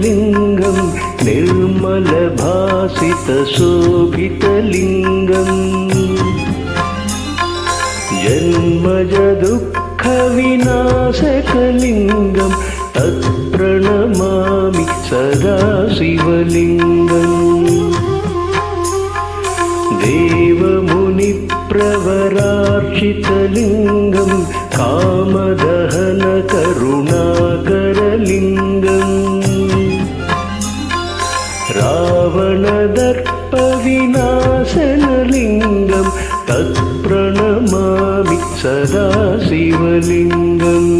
लिङ्गं निर्मलभासितशोभितलिङ्गम् जन्मजदुःखविनाशकलिङ्गं तत्प्रणमामि सदा शिवलिङ्गम् देवमुनिप्रवरार्चितलिङ्गं कामदहनकरुणाकरलिङ्गम् रावणदर्पविनाशनलिङ्गं तत्प्रणमामि सदा शिवलिङ्गम्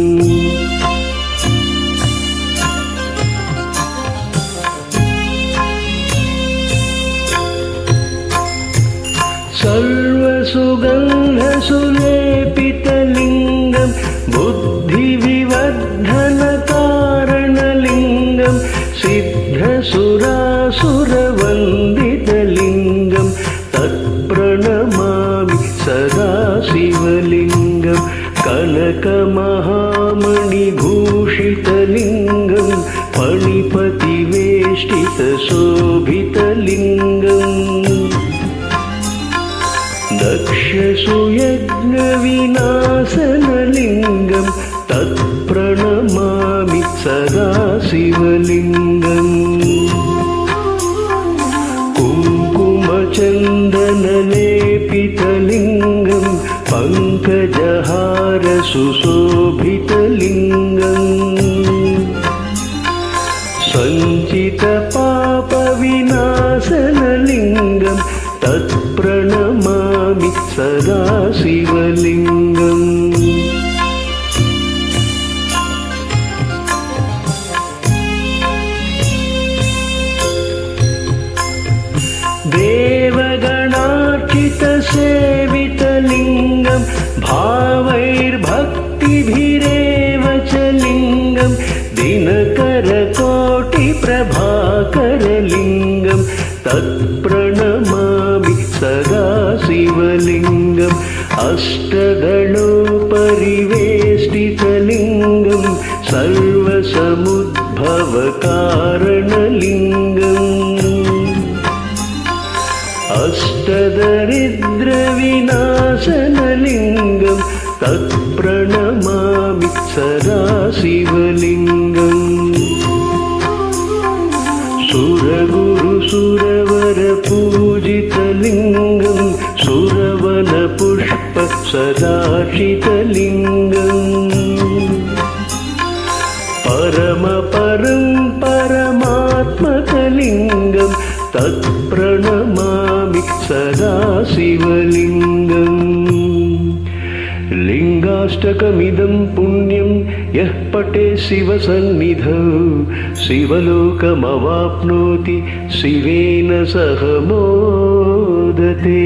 सर्वसुगन्धसुलेपितलिङ्गं बुद्धिविवर्धनकारणलिङ्गं सिद्धसुरासुरवन्दितलिङ्गं तत्प्रणमामि सदा शिवलिङ्गं कनकमहामणिभूषितलिङ्गं फणिपतिवेष्टितशोभितलिङ्गम् दक्षसुयज्ञविनाशनलिङ्गं तत्प्रणमामि सदा शिवलिङ्गम् कुङ्कुमचन्दनलेपितलिङ्गं पङ्कजहारसुशोभितलिङ्गम् सञ्चितपापविनाशनलिङ्गं तत्प्रणमामि सदा शिवलिङ्गम् देवगणार्चितसेवितलिङ्गं भावैर्भक्तिभिरेव च लिङ्गं दिनकरकोटिप्रभाकरलिङ्गं तत्प्रणमामि सदा शिवलिङ्गम् अष्टदलोपरिवेष्टितलिङ्गं सर्वसमुद्भवकारणलिङ्गम् अष्टदरिद्रविनाशनलिङ्गं तत्प्रणमामि सदा शिवलिङ्गम् सुरगुरुसुरवरपूजितलिङ्गं सुरवनपुष्पसदार्चितलिङ्गम् परमपरं परमात्मकलिङ्गं तत्प्रणमामि सदा शिवलिङ्गम् लिङ्गाष्टकमिदं पुण्यं यः पठे शिवसन्निधौ शिवलोकमवाप्नोति शिवेन सह मोदते।